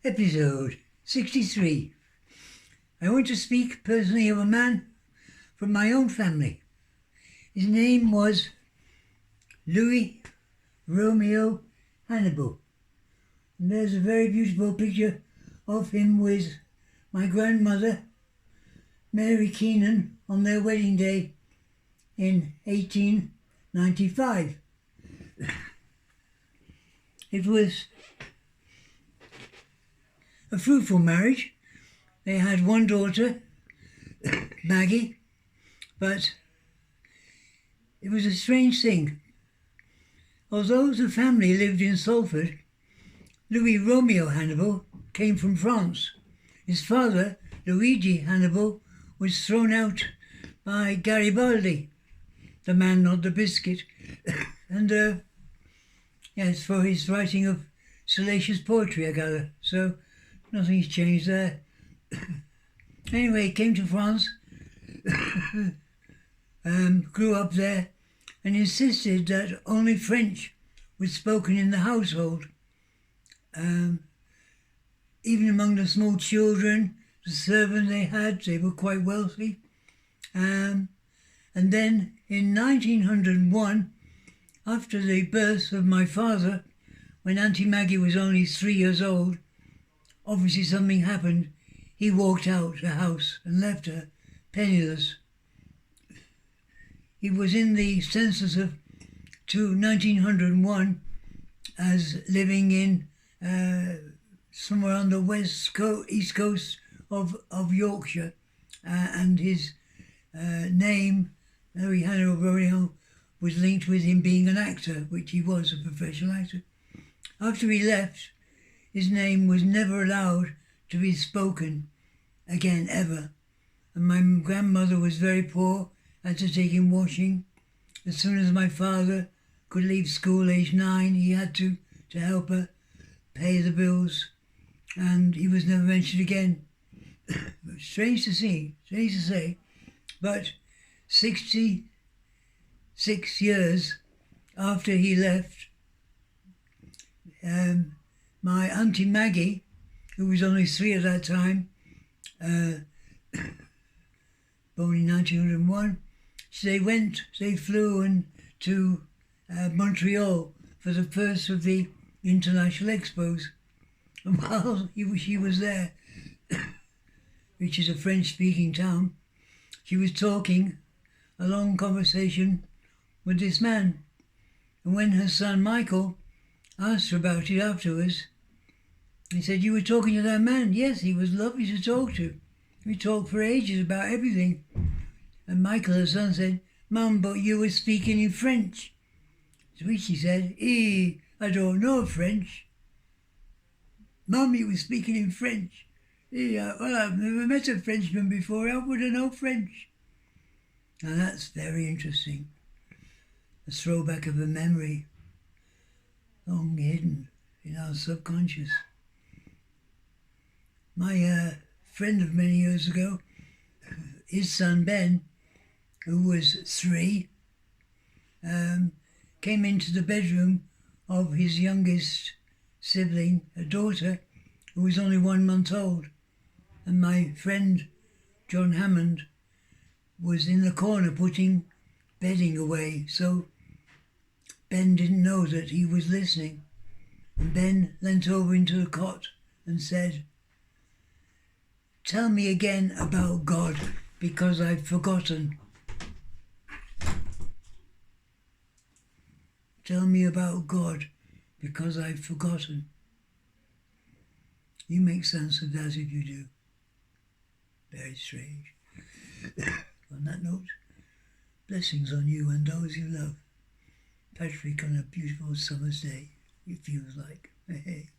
Episode 63. I want to speak personally of a man from my own family. His name was Louis Romeo Hannibal. And there's a very beautiful picture of him with my grandmother, Mary Keenan, on their wedding day in 1895. It was a fruitful marriage. They had one daughter, Maggie, but it was a strange thing. Although the family lived in Salford, Louis Romeo Hannibal came from France. His father, Luigi Hannibal, was thrown out by Garibaldi, the man not the biscuit, and yes, for his writing of salacious poetry, I gather. So nothing's changed there. Anyway, he came to France, grew up there, and insisted that only French was spoken in the household. Even among the small children, the servants they were quite wealthy. And then in 1901, after the birth of my father, when Auntie Maggie was only 3 years old, obviously something happened. He walked out the house and left her penniless. He was in the census of 1901 as living in somewhere on the east coast of Yorkshire, and his name, Louis Hannibal Romeo, was linked with him being an actor, which he was, a professional actor. After he left, his name was never allowed to be spoken again, ever. And my grandmother was very poor, had to take in washing. As soon as my father could leave school, aged 9, he had to help her pay the bills, and he was never mentioned again. Strange to say, but 66 years after he left, my Auntie Maggie, who was only 3 at that time, born in 1901, they flew to Montreal for the first of the international expos. And while she was there, which is a French-speaking town, she was talking a long conversation with this man. And when her son Michael asked her about it afterwards, he said, "You were talking to that man?" "Yes, he was lovely to talk to. We talked for ages about everything." And Michael, her son, said, "Mum, but you were speaking in French." To which she said, "I don't know French." "Mum, you were speaking in French." "Well, I've never met a Frenchman before. How would I know French?" Now that's very interesting. A throwback of a memory long hidden in our subconscious. My friend of many years ago, his son Ben, who was 3, came into the bedroom of his youngest sibling, a daughter, who was only 1 month old. And my friend, John Hammond, was in the corner putting bedding away, so Ben didn't know that he was listening. And Ben leant over into the cot and said, "Tell me again about God, because I've forgotten." "Tell me about God, because I've forgotten." You make sense of that if you do. Very strange. On that note, blessings on you and those you love. Patrick, on a beautiful summer's day, it feels like. Hey.